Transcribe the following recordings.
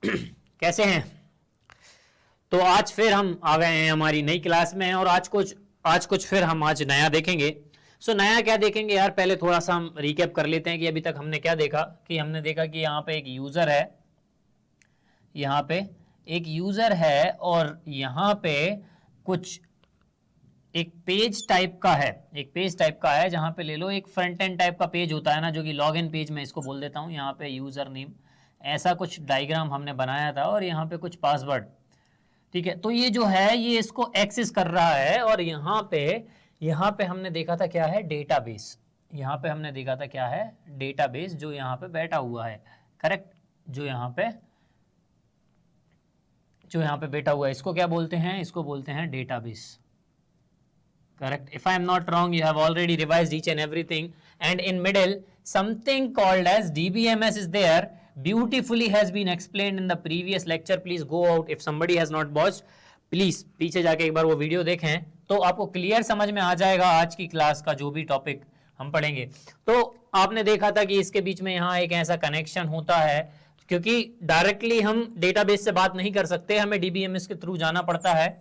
कैसे हैं? तो आज फिर हम आ गए हैं हमारी नई क्लास में और आज कुछ फिर हम आज नया देखेंगे। नया क्या देखेंगे यार, पहले थोड़ा सा हम रिकैप कर लेते हैं कि अभी तक हमने क्या देखा। कि हमने देखा कि यहाँ पे एक यूज़र है, यहाँ पे एक यूज़र है और यहाँ पे कुछ एक पेज टाइप का है जहाँ पे ले लो एक फ्रंट एंड टाइप का पेज होता है ना, जो कि लॉगिन पेज में इसको बोल देता हूँ। यहाँ पे यूज़र नेम ऐसा कुछ डायग्राम हमने बनाया था और यहाँ पे कुछ पासवर्ड, ठीक है। तो ये जो है ये इसको एक्सेस कर रहा है और यहाँ पे हमने देखा था क्या है, डेटाबेस। यहाँ पे हमने देखा था क्या है, डेटाबेस, जो यहाँ पे बैठा हुआ है, करेक्ट। जो यहाँ पे बैठा हुआ है इसको क्या बोलते हैं, इसको बोलते हैं database, correct. If I am not wrong, you have already revised each and everything, and in middle something called as DBMS is there, beautifully has been explained in the previous lecture. Please go out if somebody has not watched, please पीछे जाके एक बार वो video देखें तो आपको clear समझ में आ जाएगा आज की क्लास का जो भी टॉपिक हम पढ़ेंगे। तो आपने देखा था कि इसके बीच में यहाँ एक ऐसा कनेक्शन होता है, क्योंकि डायरेक्टली हम डेटाबेस से बात नहीं कर सकते, हमें DBMS के थ्रू जाना पड़ता है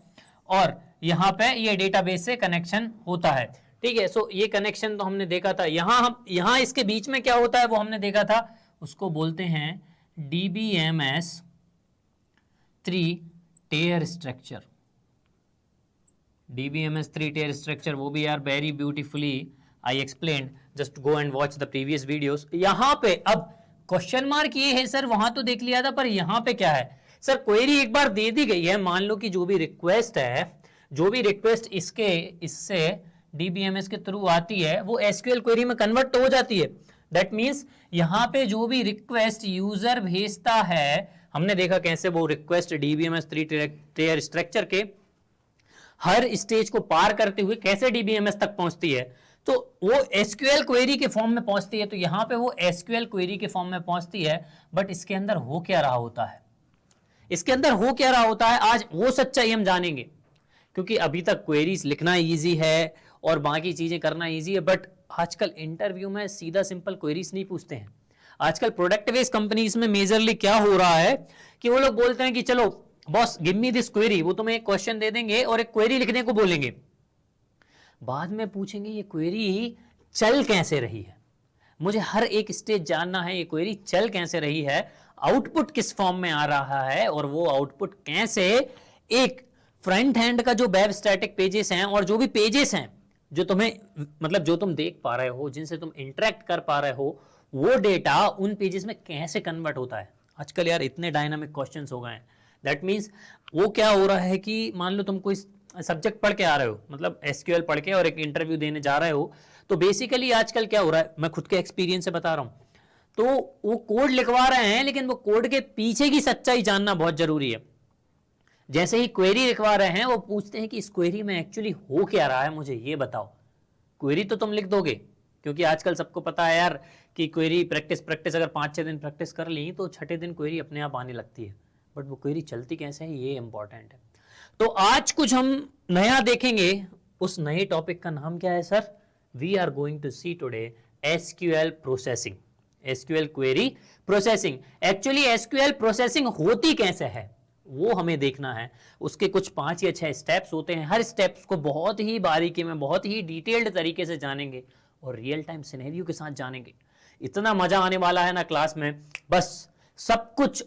और यहाँ पे ये डेटाबेस से कनेक्शन होता है, ठीक है। सो ये कनेक्शन तो हमने देखा था। यहाँ इसके बीच में क्या होता है वो हमने देखा था, उसको बोलते हैं DBMS 3 tier structure. DBMS 3 tier structure, वो भी यार very beautifully I explained, just go and watch the previous videos. यहाँ पे अब क्वेश्चन मार्क ये है सर, वहां तो देख लिया था पर यहाँ पे क्या है सर, क्वेरी एक बार दे दी गई है, मान लो कि जो भी रिक्वेस्ट इससे DBMS के थ्रू आती है वो SQL क्वेरी में कन्वर्ट तो हो जाती है। दैट मींस यहाँ पे जो भी रिक्वेस्ट यूजर भेजता है, हमने देखा कैसे वो रिक्वेस्ट DBMS 3 tier स्ट्रक्चर के हर स्टेज को पार करते हुए कैसे DBMS तक पहुंचती है, तो वो SQL क्वेरी के फॉर्म में पहुंचती है। तो यहाँ पे वो SQL क्वेरी के फॉर्म में पहुंचती है, बट इसके अंदर हो क्या रहा होता है, आज वो सच्चाई हम जानेंगे। क्योंकि अभी तक क्वेरीज लिखना इजी है और बाकी चीजें करना इजी है, बट आजकल इंटरव्यू में सीधा सिंपल क्वेरीज नहीं पूछते हैं। आजकल प्रोडक्ट बेस्ड कंपनीज में मेजरली क्या हो रहा है कि वो लोग बोलते हैं कि चलो boss give me this query, वो तुम्हें एक क्वेश्चन दे देंगे और एक क्वेरी लिखने को बोलेंगे, बाद में पूछेंगे ये क्वेरी चल कैसे रही है, मुझे हर एक स्टेज जानना है ये क्वेरी चल कैसे रही है, आउटपुट किस फॉर्म में आ रहा है और वो आउटपुट कैसे एक फ्रंट हैंड का जो वेब स्टैटिक पेजेस हैं और जो भी पेजेस हैं जो तुम देख पा रहे हो, जिनसे तुम इंटरेक्ट कर पा रहे हो, वो डेटा उन पेजेस में कैसे कन्वर्ट होता है। आजकल यार इतने डायनामिक क्वेश्चंस हो गए हैं। दैट मींस वो क्या हो रहा है कि मान लो तुम कोई सब्जेक्ट पढ़ के आ रहे हो, मतलब SQL पढ़ के और एक इंटरव्यू देने जा रहे हो, तो बेसिकली आजकल क्या हो रहा है, मैं खुद के एक्सपीरियंस से बता रहा हूं, तो वो कोड लिखवा रहे हैं लेकिन वो कोड के पीछे की सच्चाई जानना बहुत जरूरी है। जैसे ही क्वेरी लिखवा रहे हैं वो पूछते हैं कि इस क्वेरी में एक्चुअली हो क्या रहा है, मुझे ये बताओ। क्वेरी तो तुम लिख दोगे, क्योंकि आजकल सबको पता है यार कि क्वेरी प्रैक्टिस अगर 5-6 दिन प्रैक्टिस कर ली तो छठे दिन क्वेरी अपने आप आने लगती है, बट वो क्वेरी चलती कैसे है ये इंपॉर्टेंट है। तो आज कुछ हम नया देखेंगे। उस नए टॉपिक का नाम क्या है sir? We are going to see today SQL processing, SQL query processing. Actually SQL processing होती कैसे है वो हमें देखना है। उसके कुछ 5 या 6 स्टेप्स होते हैं, हर स्टेप्स को बहुत ही बारीकी में, बहुत ही डिटेल्ड तरीके से जानेंगे और रियल टाइम सिनेरियो के साथ जानेंगे। इतना मजा आने वाला है ना क्लास में, बस सब कुछ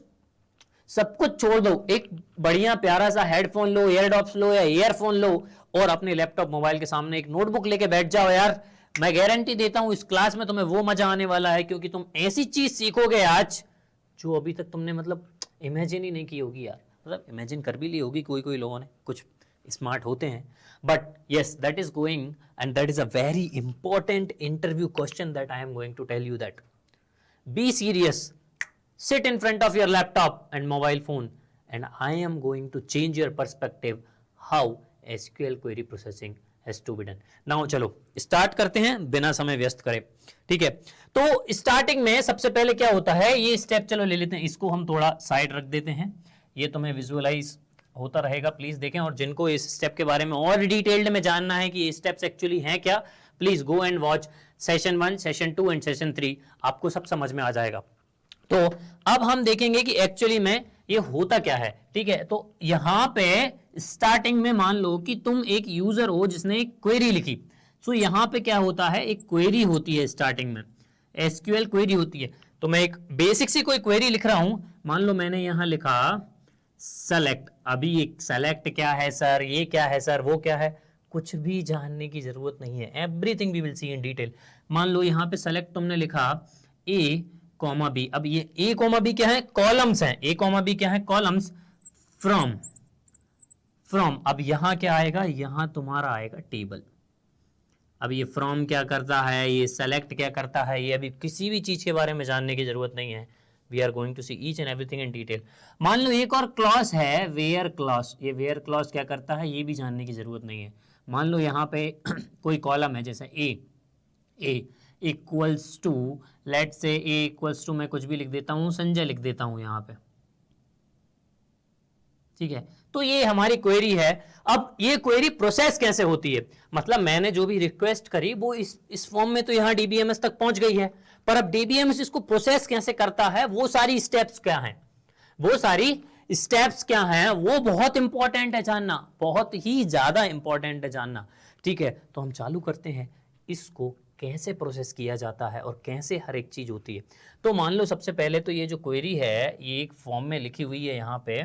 छोड़ दो, एक बढ़िया प्यारा सा हेडफोन लो, ईयरडॉप्स लो या ईयरफोन लो और अपने लैपटॉप मोबाइल के सामने एक नोटबुक लेके बैठ जाओ यार। मैं गारंटी देता हूं इस क्लास में तुम्हें वो मजा आने वाला है, क्योंकि तुम ऐसी चीज सीखोगे आज जो अभी तक तुमने इमेजिन ही नहीं की होगी यार। इमेजिन कर भी ली होगी कोई लोगों ने, कुछ स्मार्ट होते हैं, but yes that is going and that is a very important interview question that I am going to tell you that. Be serious, sit in front of your laptop and mobile phone and I am going to change your perspective how SQL query processing has to be done. Now चलो start करते हैं बिना समय व्यस्त करे, ठीक है। तो स्टार्टिंग में सबसे पहले क्या होता है, ये स्टेप चलो ले लेते हैं, इसको हम थोड़ा साइड रख देते हैं, ये तुम्हें विजुअलाइज होता रहेगा, प्लीज देखें। और जिनको इस स्टेप के बारे में और डिटेल्ड में जानना है कि ये स्टेप्स एक्चुअली हैं क्या, please go and watch session 1, session 2 and session 3, आपको सब समझ में आ जाएगा। तो अब हम देखेंगे कि एक्चुअली में ये होता क्या है, ठीक है। तो यहां पे स्टार्टिंग में मान लो कि तुम एक यूजर हो जिसने एक क्वेरी लिखी, सो यहां पे क्या होता है, एक क्वेरी होती है स्टार्टिंग में, एसक्यूएल क्वेरी होती है। तो मैं एक बेसिक सी कोई क्वेरी लिख रहा हूं, मान लो मैंने यहां लिखा सेलेक्ट। अभी एक सेलेक्ट क्या है सर, ये क्या है सर, वो क्या है, कुछ भी जानने की जरूरत नहीं है, everything we will see in detail. मान लो यहां पे सेलेक्ट तुमने लिखा ए कॉमा बी, अब ये ए कॉमा बी क्या है, कॉलम्स हैं, ए कॉमा बी क्या है, कॉलम्स, फ्रॉम, अब यहां क्या आएगा, यहां तुम्हारा आएगा टेबल। अब ये फ्रॉम क्या करता है, ये सेलेक्ट क्या करता है, ये अभी किसी भी चीज के बारे में जानने की जरूरत नहीं है, we are going to see each and everything in detail. मान लो एक और क्लॉज है वेयर क्लॉज, ये वेयर क्लॉज क्या करता है, ये भी जानने की जरूरत नहीं है। मान लो यहाँ पे कोई कॉलम है जैसे ए इक्वल्स टू, लेट से ए इक्वल्स टू, मैं कुछ भी लिख देता हूँ, संजय लिख देता हूँ यहाँ पे, ठीक है। तो ये हमारी क्वेरी है। अब ये क्वेरी प्रोसेस कैसे होती है, मतलब मैंने जो भी रिक्वेस्ट करी वो इस फॉर्म में तो यहाँ डीबीएमएस तक पहुंच गई है, पर अब डीबीएमएस इसको प्रोसेस कैसे करता है, वो सारी स्टेप्स क्या हैं, वो सारी स्टेप्स क्या हैं, वो बहुत इंपॉर्टेंट है जानना, बहुत ही ज्यादा इंपॉर्टेंट है जानना, ठीक है। तो हम चालू करते हैं, इसको कैसे प्रोसेस किया जाता है और कैसे हर एक चीज होती है। तो मान लो सबसे पहले तो ये जो क्वेरी है ये एक फॉर्म में लिखी हुई है यहाँ पे,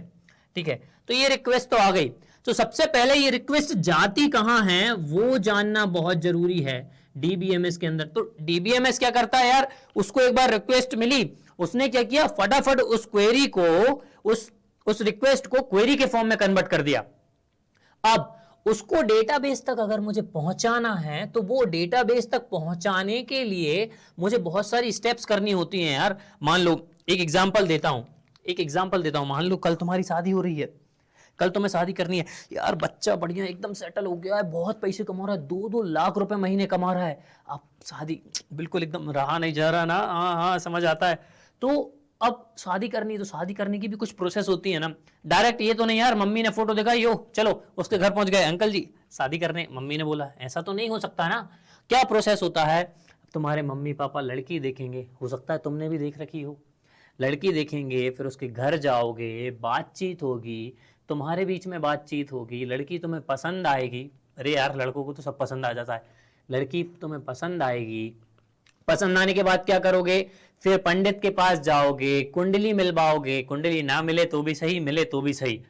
ठीक है। तो ये रिक्वेस्ट तो आ गई, तो सबसे पहले ये रिक्वेस्ट जाती कहां है वो जानना बहुत जरूरी है डीबीएमएस के अंदर। तो डीबीएमएस क्या करता है यार, उसको एक बार रिक्वेस्ट मिली, उसने क्या किया, फटाफट उस क्वेरी को, उस रिक्वेस्ट को क्वेरी के फॉर्म में कन्वर्ट कर दिया। अब उसको डेटाबेस तक अगर मुझे पहुंचाना है, तो वो डेटाबेस तक पहुंचाने के लिए मुझे बहुत सारी स्टेप्स करनी होती हैं यार। मान लो एक एग्जांपल देता हूं, मान लो कल तुम्हारी शादी हो रही है, कल तुम्हें शादी करनी है यार, बच्चा बढ़िया एकदम सेटल हो गया है, बहुत पैसे कमा रहा है, 2-2 लाख रुपए महीने कमा रहा है, अब शादी बिल्कुल एकदम रहा नहीं जा रहा ना, हाँ समझ आता है। तो अब शादी करनी, तो शादी करने की भी कुछ प्रोसेस होती है ना, डायरेक्ट ये तो नहीं यार मम्मी ने फोटो दिखाई, यो चलो उसके घर पहुंच गए, अंकल जी शादी करने, मम्मी ने बोला, ऐसा तो नहीं हो सकता ना। क्या प्रोसेस होता है, तुम्हारे मम्मी पापा लड़की देखेंगे, हो सकता है तुमने भी देख रखी हो, लड़की देखेंगे, फिर उसके घर जाओगे, बातचीत होगी, तुम्हारे बीच में बातचीत होगी, लड़की तुम्हें पसंद आएगी, अरे यार लड़कों को तो सब पसंद आ जाता है, लड़की तुम्हें पसंद आएगी, पसंद आने के बाद क्या करोगे, फिर पंडित के पास जाओगे, कुंडली मिलवाओगे, कुंडली ना मिले तो भी सही, मिले तो भी सही,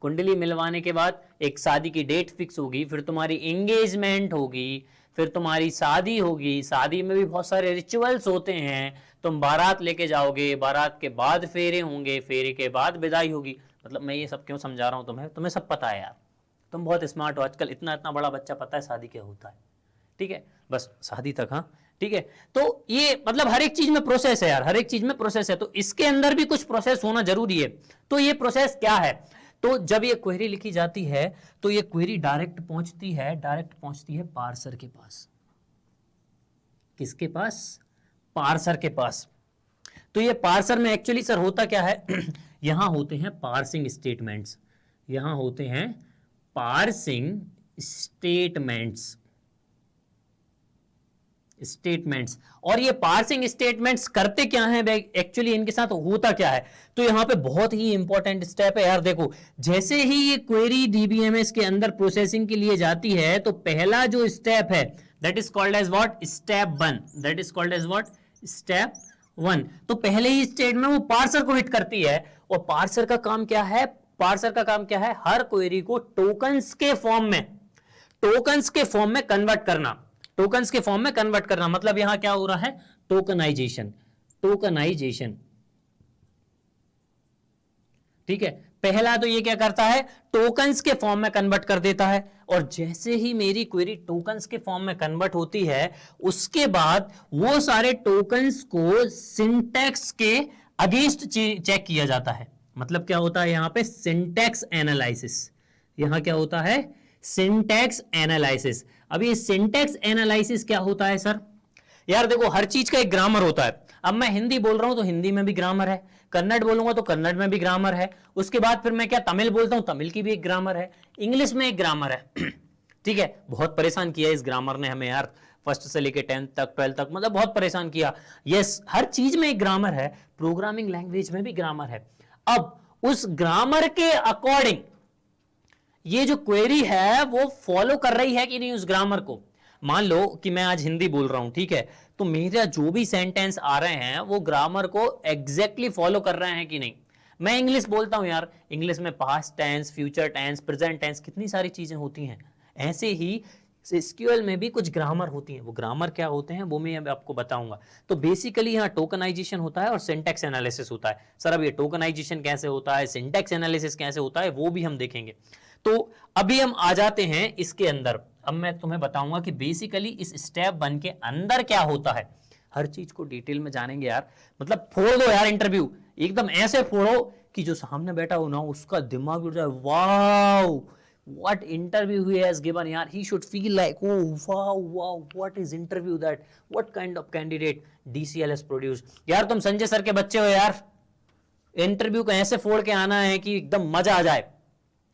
कुंडली मिलवाने के बाद एक शादी की डेट फिक्स होगी, फिर तुम्हारी एंगेजमेंट होगी, फिर तुम्हारी शादी होगी, शादी में भी बहुत सारे रिचुअल्स होते हैं, तुम बारात लेके जाओगे, बारात के बाद फेरे होंगे, फेरे के बाद विदाई होगी। मतलब मैं ये सब क्यों समझा रहा हूँ तुम्हें सब पता है यार, तुम बहुत स्मार्ट हो, आजकल इतना इतना बड़ा बच्चा पता है शादी क्या होता है, ठीक है, बस शादी तक, हाँ ठीक है। तो ये मतलब हर एक चीज में प्रोसेस है यार, हर एक चीज में प्रोसेस है, तो इसके अंदर भी कुछ प्रोसेस होना जरूरी है। तो ये प्रोसेस क्या है, तो जब ये क्वेरी लिखी जाती है तो ये क्वेरी डायरेक्ट पहुंचती है पार्सर के पास, किसके पास, पार्सर के पास। तो ये पार्सर में एक्चुअली सर होता क्या है यहां होते हैं पार्सिंग स्टेटमेंट्स, यहां होते हैं पार्सिंग स्टेटमेंट्स। और ये पार्सिंग स्टेटमेंट्स करते क्या हैं एक्चुअली, इनके साथ होता क्या है, तो यहां पे बहुत ही इंपॉर्टेंट स्टेप है यार। देखो जैसे ही ये क्वेरी डीबीएमएस के अंदर प्रोसेसिंग के लिए जाती है, तो पहला जो स्टेप है that is called as what, step 1, that is called as what, step 1। तो पहले ही स्टेट में वो पार्सर को हिट करती है, और पार्सर का काम क्या है, हर क्वेरी को टोकन्स के फॉर्म में कन्वर्ट करना, मतलब यहां क्या हो रहा है, टोकनाइजेशन, ठीक है। पहला तो ये क्या करता है, टोकन्स के फॉर्म में कन्वर्ट कर देता है, और जैसे ही मेरी क्वेरी टोकन्स के फॉर्म में कन्वर्ट होती है, उसके बाद वो सारे टोकन्स को सिंटैक्स के अगेंस्ट चेक किया जाता है। मतलब क्या होता है यहां पे, सिंटैक्स एनालिसिस, यहां क्या होता है, सिंटैक्स एनालिसिस। अब ये सिंटैक्स एनालिसिस क्या होता है सर, यार देखो हर चीज का एक ग्रामर होता है। अब मैं हिंदी बोल रहा हूं तो हिंदी में भी ग्रामर है, कन्नड़ बोलूंगा तो कन्नड़ में भी ग्रामर है, उसके बाद फिर मैं क्या तमिल बोलता हूं, तमिल की भी एक ग्रामर है, इंग्लिश में एक ग्रामर है ठीक है। बहुत परेशान किया इस ग्रामर ने हमें यार, फर्स्ट से लेके 10th तक 12th तक, मतलब बहुत परेशान किया। यस, हर चीज में एक ग्रामर है, प्रोग्रामिंग लैंग्वेज में भी ग्रामर है। अब उस ग्रामर के अकॉर्डिंग ये जो क्वेरी है वो फॉलो कर रही है कि नहीं उस ग्रामर को। मान लो कि मैं आज हिंदी बोल रहा हूं, ठीक है, तो मेरा जो भी सेंटेंस आ रहे हैं वो ग्रामर को एग्जैक्टली फॉलो कर रहे हैं कि नहीं। मैं इंग्लिश बोलता हूं यार, इंग्लिश में past tense, future tense, present tense, कितनी सारी चीजें होती हैं। ऐसे ही एसक्यूएल में भी कुछ ग्रामर होती हैं। वो ग्रामर क्या होते हैं वो मैं अब आपको बताऊंगा। तो बेसिकली यहाँ टोकनाइजेशन होता है और सिंटैक्स एनालिसिस होता है। सर अब ये टोकनाइजेशन कैसे होता है, सिंटैक्स एनालिसिस कैसे होता है, वो भी हम देखेंगे। तो अभी हम आ जाते हैं इसके अंदर। अब मैं तुम्हें बताऊंगा कि बेसिकली इस स्टेप 1 के अंदर क्या होता है। हर चीज को डिटेल में जानेंगे यार, मतलब फोड़ दो यार इंटरव्यू, एकदम ऐसे फोड़ो कि जो सामने बैठा हो ना उसका दिमाग उड़ जाए, wow what interview he has given yaar, he should feel like oh wow what is interview, that what kind of candidate DCL has produced। यार तुम संजय सर के बच्चे हो यार, इंटरव्यू को ऐसे फोड़ के आना है कि एकदम मजा आ जाए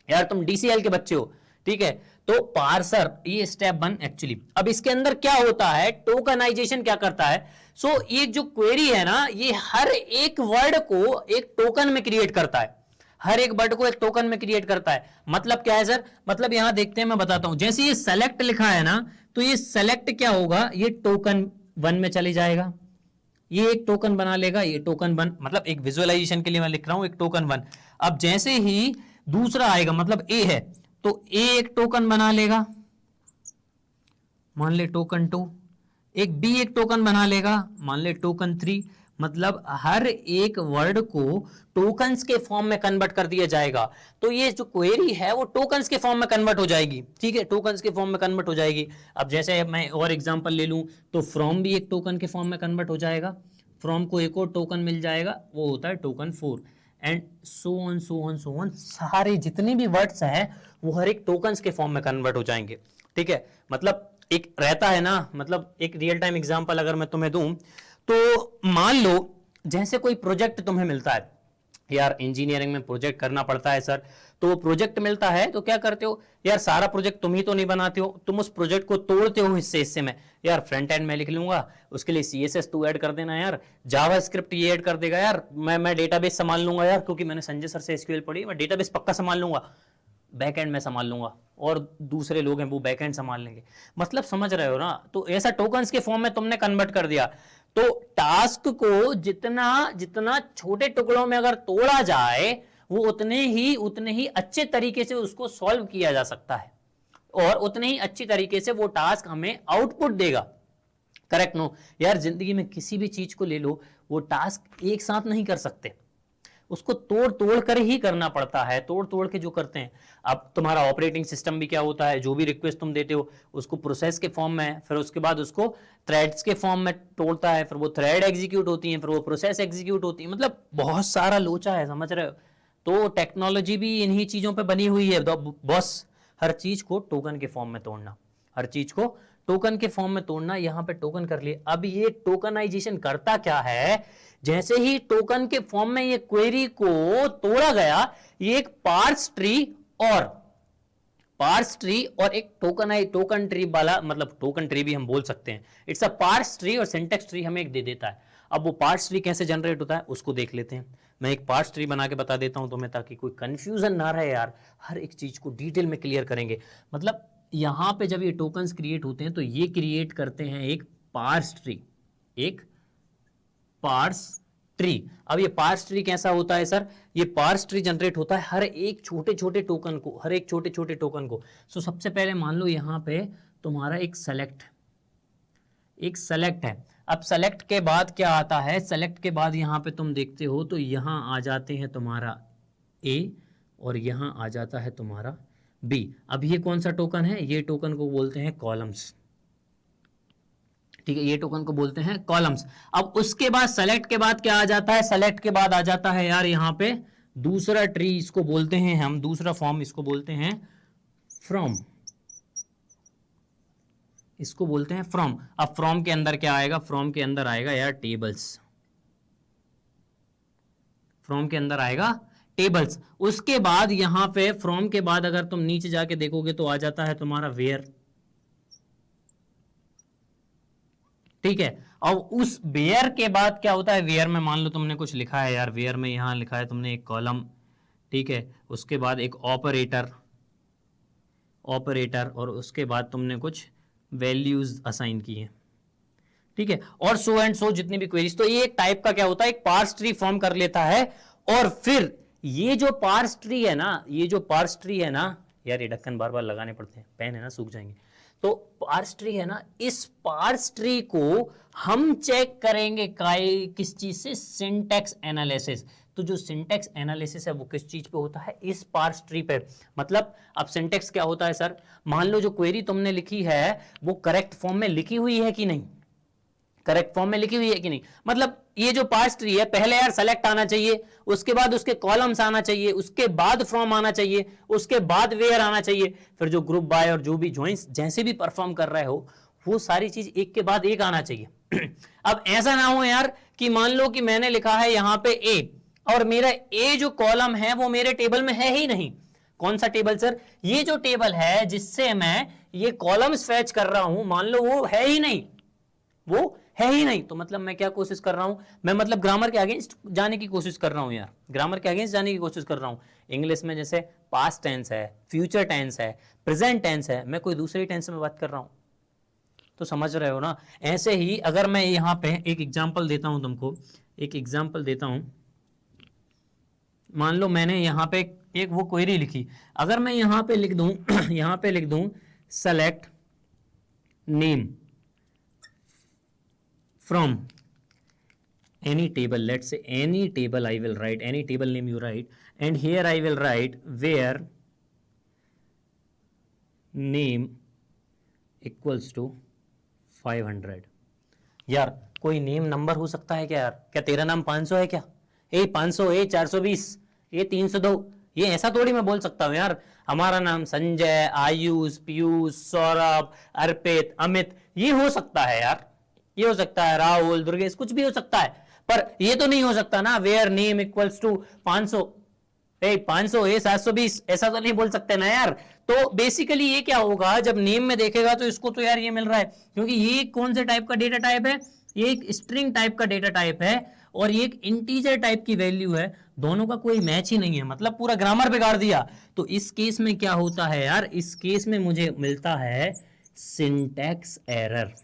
यार, तुम DCL के बच्चे हो, ठीक है। तो पार्सर, ये स्टेप 1 एक्चुअली। अब इसके अंदर क्या होता है, टोकनाइजेशन क्या करता है। सो ये जो क्वेरी है ना, ये हर एक वर्ड को एक टोकन में क्रिएट करता है, हर एक वर्ड को एक टोकन में क्रिएट करता है। मतलब क्या है सर, मतलब यहां देखते हैं, मैं बताता हूं। जैसे ये सेलेक्ट लिखा है ना, तो ये सेलेक्ट क्या होगा, ये टोकन 1 में चली जाएगा, ये एक टोकन बना लेगा, ये टोकन 1, मतलब एक विजुअलाइजेशन के लिए मैं लिख रहा हूं एक टोकन 1। अब जैसे ही दूसरा आएगा, मतलब ए है, तो ए एक टोकन बना लेगा, मान ले टोकन 2, एक बी एक टोकन बना लेगा, मान ले टोकन 3। मतलब हर एक वर्ड को टोकन्स के फॉर्म में कन्वर्ट कर दिया जाएगा। तो ये जो क्वेरी है वो टोकन्स के फॉर्म में कन्वर्ट हो जाएगी, ठीक है, टोकन्स के फॉर्म में कन्वर्ट हो जाएगी। अब जैसे मैं और एग्जांपल ले लूं, तो फ्रॉम भी एक टोकन के फॉर्म में कन्वर्ट हो जाएगा, फ्रॉम को एक और टोकन मिल जाएगा, वो होता है token 4, and so on so on so on. सारे जितने भी वर्ड्स हैं वो हर एक टोकन्स के फॉर्म में कन्वर्ट हो जाएंगे, ठीक है। मतलब एक रहता है ना, मतलब एक रियल टाइम एग्जांपल अगर मैं तुम्हें दूं, तो मान लो जैसे कोई प्रोजेक्ट तुम्हें मिलता है यार, इंजीनियरिंग में प्रोजेक्ट करना पड़ता है सर, तो वो प्रोजेक्ट मिलता है तो क्या करते हो यार, सारा प्रोजेक्ट तुम ही तो नहीं बनाते हो, तुम उस प्रोजेक्ट को तोड़ते हो हिस्से हिस्से में। यार फ्रंट एंड मैं लिख लूंगा, उसके लिए CSS तू ऐड कर देना यार, जावास्क्रिप्ट ये ऐड कर देगा यार, मैं डेटाबेस संभाल लूंगा यार, क्योंकि मैंने संजय सर से SQL पढ़ी, मैं डेटाबेस पक्का संभाल लूंगा, बैकएंड में संभाल लूंगा, और दूसरे लोग हैं वो बैकएंड संभाल लेंगे। मतलब समझ रहे हो ना। तो ऐसा टोकन्स के फॉर्म में तुमने कन्वर्ट कर दिया। तो टास्क को जितना जितना छोटे टुकड़ों में अगर तोड़ा जाए, वो उतने ही अच्छे तरीके से उसको सॉल्व किया जा सकता है, और उतने ही अच्छी तरीके से वो टास्क हमें आउटपुट देगा। करेक्ट नो यार, जिंदगी में किसी भी चीज को ले लो, वो टास्क एक साथ नहीं कर सकते, उसको तोड़ तोड़ कर ही करना पड़ता है, तोड़ तोड़ के जो करते हैं। अब तुम्हारा ऑपरेटिंग सिस्टम भी क्या होता है, जो भी रिक्वेस्ट तुम देते हो उसको प्रोसेस के फॉर्म में, फिर उसके बाद उसको थ्रेड्स के फॉर्म में तोड़ता है, फिर वो थ्रेड एग्जीक्यूट होती है, फिर वो प्रोसेस एग्जीक्यूट होती है। मतलब बहुत सारा लोचा है, समझ रहे हो। तो टेक्नोलॉजी भी इन्हीं चीजों पर बनी हुई है बॉस, हर चीज को टोकन के फॉर्म में तोड़ना, हर चीज को टोकन के फॉर्म में तोड़ना। यहां पे टोकन कर लिए। अब ये टोकनाइजेशन करता क्या है, जैसे ही टोकन के फॉर्म में ये क्वेरी को तोड़ा गया, ये एक पार्स ट्री और एक टोकन ट्री वाला, मतलब टोकन ट्री भी हम बोल सकते हैं, इट्स अ पार्स ट्री और सिंटेक्स ट्री हमें एक दे देता है। अब वो पार्स ट्री कैसे जनरेट होता है उसको देख लेते हैं। मैं एक पार्स ट्री बना के बता देता हूं तुम्हें, ताकि कोई कंफ्यूजन ना रहे यार, हर एक चीज को डिटेल में क्लियर करेंगे। मतलब यहां पे जब ये टोकन्स क्रिएट होते हैं तो ये क्रिएट करते हैं एक पार्स ट्री, एक पार्स ट्री। अब ये पार्स ट्री कैसा होता है सर, ये पार्स ट्री जनरेट होता है हर एक छोटे छोटे टोकन को, हर एक छोटे छोटे टोकन को। सो सबसे पहले मान लो यहां पे तुम्हारा एक सेलेक्ट है। अब सेलेक्ट के बाद क्या आता है, सेलेक्ट के बाद यहां पे तुम देखते हो तो यहां आ जाते हैं तुम्हारा ए और यहां आ जाता है तुम्हारा बी। अब ये कौन सा टोकन है, ये टोकन को बोलते हैं कॉलम्स, ठीक है, ये टोकन को बोलते हैं कॉलम्स। अब उसके बाद सेलेक्ट के बाद क्या आ जाता है, सेलेक्ट के बाद आ जाता है यार यहां पे दूसरा ट्री, इसको बोलते हैं हम, दूसरा फॉर्म इसको बोलते हैं फ्रॉम, इसको बोलते हैं फ्रॉम। अब फ्रॉम के अंदर क्या आएगा, फ्रॉम के अंदर आएगा यार टेबल्स, फ्रॉम के अंदर आएगा टेबल्स। उसके बाद यहां पे फ्रॉम के बाद अगर तुम नीचे जाके देखोगे तो आ जाता है तुम्हारा वेयर, ठीक है। और उस वेयर के बाद क्या होता है, वेयर में मान लो तुमने कुछ लिखा है यार, वेयर में यहां लिखा है तुमने एक कॉलम, ठीक है, उसके बाद एक ऑपरेटर और उसके बाद तुमने कुछ वैल्यूज असाइन किए, ठीक है, और सो एंड सो जितनी भी क्वेरीज। तो ये एक टाइप का क्या होता है, एक पार्स ट्री फॉर्म कर लेता है। और फिर ये जो पार्स ट्री है ना, यार ये ढक्कन बार बार लगाने पड़ते हैं, पेन है ना सूख जाएंगे। तो पार्स ट्री है ना, इस पार्स ट्री को हम चेक करेंगे किस चीज से, सिंटैक्स एनालिसिस। तो जो सिंटैक्स एनालिसिस है वो किस चीज पे होता है, इस पार्स ट्री पे। मतलब अब सिंटैक्स क्या होता है सर, मान लो जो क्वेरी तुमने लिखी है वो करेक्ट फॉर्म में लिखी हुई है कि नहीं, करेक्ट फॉर्म में लिखी हुई है कि नहीं। मतलब ये जो पार्स ट्री है, पहले यार सेलेक्ट आना चाहिए, उसके बाद उसके कॉलम्स आना चाहिए, उसके बाद फ्रॉम आना चाहिए, उसके बाद वेयर आना चाहिए, फिर जो ग्रुप बाय और जो भी ज्वाइंस जैसे भी परफॉर्म कर रहे हो वो सारी चीज एक के बाद एक आना चाहिए। अब ऐसा ना हो यार कि मान लो कि मैंने लिखा है यहां पे ए, और मेरा ए जो कॉलम है वो मेरे टेबल में है ही नहीं। कौन सा टेबल सर, ये जो टेबल है जिससे मैं ये कॉलम्स फैच कर रहा हूं, मान लो वो है ही नहीं, वो है ही नहीं। तो मतलब मैं क्या कोशिश कर रहा हूं, मैं मतलब ग्रामर के अगेंस्ट जाने की कोशिश कर रहा हूं यार, ग्रामर के अगेंस्ट जाने की कोशिश कर रहा हूं। इंग्लिश में जैसे पास्ट टेंस है, फ्यूचर टेंस है, प्रेजेंट टेंस है, मैं कोई दूसरे टेंस में बात कर रहा हूं, तो समझ रहे हो ना। ऐसे ही अगर मैं यहां पे एक एग्जांपल देता हूं तुमको, एक एग्जांपल देता हूं, मान लो मैंने यहां पे एक वो क्वेरी लिखी, अगर मैं यहां पे लिख दूं यहां पे लिख दूं select name from any table, let's say any table I will write, any table name you write, and here I will write where name equals to 500। यार कोई नेम नंबर हो सकता है क्या यार, क्या तेरा नाम 500 है क्या, ए 500, ए 420, ए 302, ये ऐसा थोड़ी मैं बोल सकता हूं यार। हमारा नाम संजय, आयुष, पीयूष, सौरभ, अर्पित, अमित, ये हो सकता है यार, ये हो सकता है, राहुल, दुर्गेश, कुछ भी हो सकता है, पर ये तो नहीं हो सकता ना वेयर नेम इक्वल्स टू 500, 500, 720, ऐसा तो नहीं बोल सकते ना यार। तो बेसिकली ये क्या होगा, जब नेम में देखेगा तो इसको तो यार ये मिल रहा है, क्योंकि ये कौन से टाइप का डेटा टाइप है, ये एक स्ट्रिंग टाइप का डेटा टाइप है और ये एक इंटीजर टाइप की वैल्यू है, दोनों का कोई मैच ही नहीं है, मतलब पूरा ग्रामर बिगाड़ दिया। तो इस केस में क्या होता है यार, इस केस में मुझे मिलता है सिंटैक्स एरर,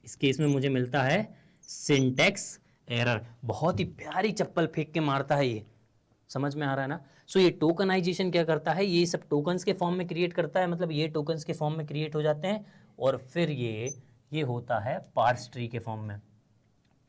इस केस में मुझे मिलता है सिंटैक्स एरर। बहुत ही प्यारी चप्पल फेंक के मारता है ये, समझ में आ रहा है ना। सो ये टोकनाइजेशन क्या करता है, ये सब टोकन्स के फॉर्म में क्रिएट करता है, मतलब ये टोकन्स के फॉर्म में क्रिएट हो जाते हैं और फिर ये होता है पार्स ट्री के फॉर्म में।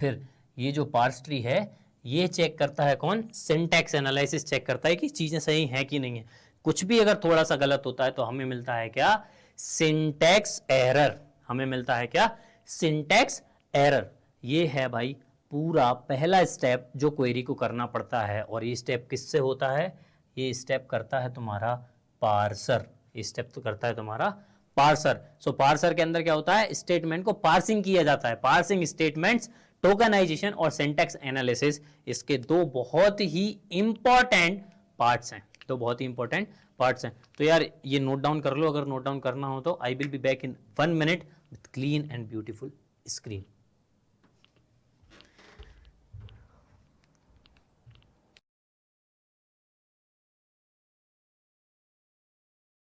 फिर ये जो पार्स ट्री है ये चेक करता है कौन, सिंटैक्स एनालिसिस चेक करता है कि चीजें सही हैं कि नहीं है। कुछ भी अगर थोड़ा सा गलत होता है तो हमें मिलता है क्या, सिंटैक्स एरर, हमें मिलता है क्या, सिंटैक्स एरर। ये है भाई पूरा पहला स्टेप जो क्वेरी को करना पड़ता है, और ये स्टेप किससे होता है, ये स्टेप करता है तुम्हारा पार्सर, ये स्टेप तो करता है तुम्हारा पार्सर। सो पार्सर के अंदर क्या होता है, स्टेटमेंट को पार्सिंग किया जाता है, पार्सिंग स्टेटमेंट्स, टोकनाइजेशन और सिंटैक्स एनालिसिस, इसके दो बहुत ही इंपॉर्टेंट पार्ट्स हैं, दो बहुत ही इंपॉर्टेंट पार्ट्स हैं। तो यार ये नोट डाउन कर लो, अगर नोट डाउन करना हो तो। I will be back in 1 minute with clean and beautiful screen.